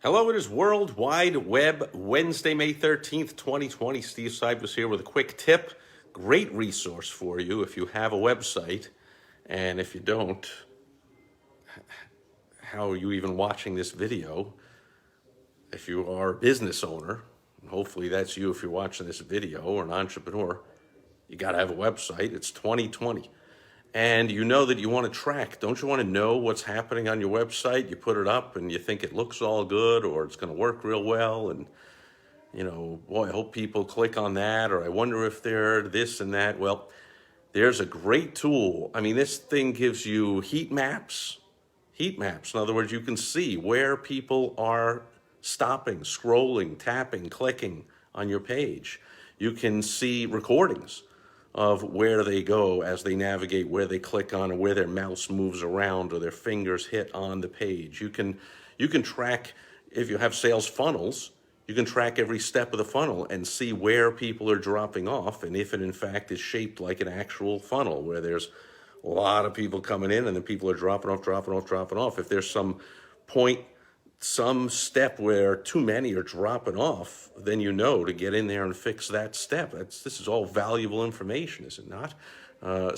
Hello, it is World Wide Web Wednesday, May 13th, 2020. Steve Sipress here with a quick tip. Great resource for you if you have a website. And if you don't, how are you even watching this video? If you are a business owner, and hopefully that's you if you're watching this video, or an entrepreneur, you got to have a website. It's 2020. And you know that you want to track. Don't you want to know what's happening on your website? You put it up and you think it looks all good or it's going to work real well. And, boy, I hope people click on that, or I wonder if they're this and that. Well, there's a great tool. I mean, this thing gives you heat maps. Heat maps. In other words, you can see where people are stopping, scrolling, tapping, clicking on your page. You can see recordings of where they go as they navigate, where they click on, or where their mouse moves around or their fingers hit on the page. You can track, if you have sales funnels, you can track every step of the funnel and see where people are dropping off, and if it in fact is shaped like an actual funnel where there's a lot of people coming in and then people are dropping off. If there's some point, some step where too many are dropping off, then you know to get in there and fix that step. This is all valuable information, is it not?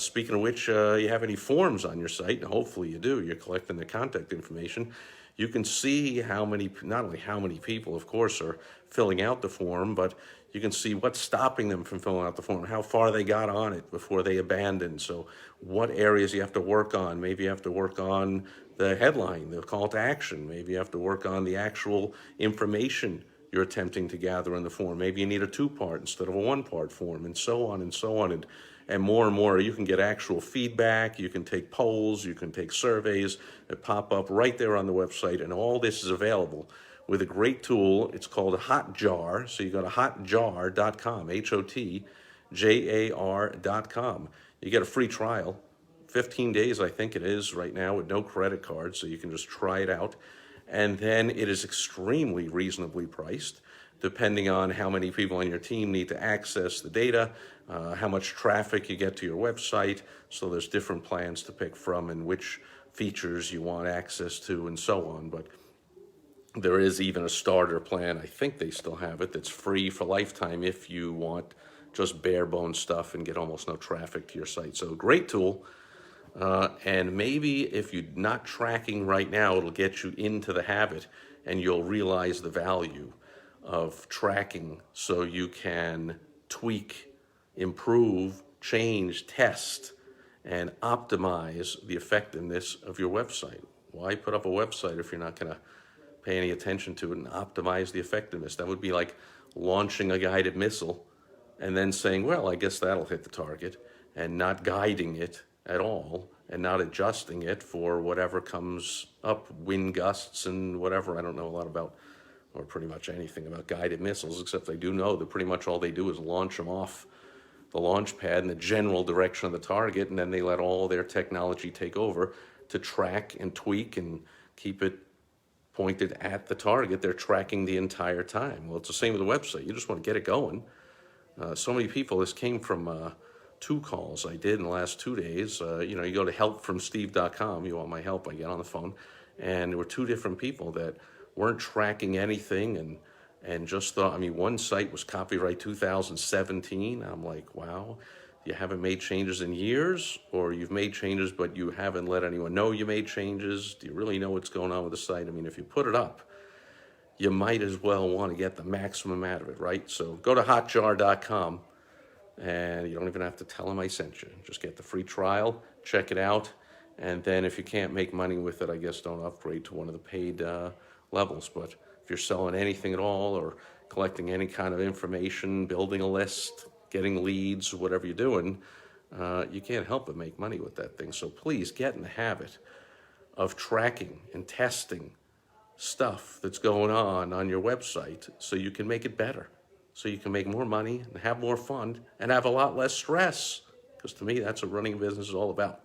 Speaking of which, you have any forms on your site, and hopefully you do, you're collecting the contact information. You can see not only how many people, of course, are filling out the form, but you can see what's stopping them from filling out the form, how far they got on it before they abandoned. So what areas you have to work on. Maybe you have to work on the headline, the call to action. Maybe you have to work on the actual information you're attempting to gather in the form. Maybe you need a two-part instead of a one-part form, and so on and so on. And more, you can get actual feedback, you can take polls, you can take surveys that pop up right there on the website, and all this is available with a great tool. It's called Hotjar. So you go to hotjar.com, HOTJAR.com. You get a free trial, 15 days I think it is right now, with no credit card, so you can just try it out. And then it is extremely reasonably priced, depending on how many people on your team need to access the data, how much traffic you get to your website. So there's different plans to pick from and which features you want access to and so on. But there is even a starter plan, I think they still have it, that's free for lifetime if you want just bare bones stuff and get almost no traffic to your site. So great tool. And maybe if you're not tracking right now, it'll get you into the habit and you'll realize the value of tracking so you can tweak, improve, change, test, and optimize the effectiveness of your website. Why put up a website if you're not going to pay any attention to it and optimize the effectiveness? That would be like launching a guided missile and then saying, well, I guess that'll hit the target, and not guiding it at all and not adjusting it for whatever comes up, wind gusts and whatever. I don't know a lot about, or pretty much anything about guided missiles, except I do know that pretty much all they do is launch them off the launch pad in the general direction of the target, and then they let all their technology take over to track and tweak and keep it pointed at the target. They're tracking the entire time. Well, it's the same with the website. You just want to get it going. So many people, this came from 2 calls I did in the last 2 days. You go to helpfromsteve.com, you want my help, I get on the phone, and there were 2 different people that weren't tracking anything and just thought, one site was copyright 2017. I'm like, wow, you haven't made changes in years, or you've made changes but you haven't let anyone know you made changes? Do you really know what's going on with the site? If you put it up, you might as well want to get the maximum out of it, right? So go to hotjar.com, and you don't even have to tell them I sent you. Just get the free trial, check it out, and then if you can't make money with it, I guess don't upgrade to one of the paid levels. But if you're selling anything at all, or collecting any kind of information, building a list, getting leads, whatever you're doing, you can't help but make money with that thing. So please get in the habit of tracking and testing stuff that's going on your website so you can make it better, so you can make more money and have more fun and have a lot less stress, because to me, that's what running a business is all about.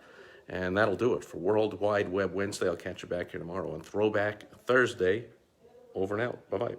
And that'll do it for World Wide Web Wednesday. I'll catch you back here tomorrow on Throwback Thursday. Over and out. Bye-bye.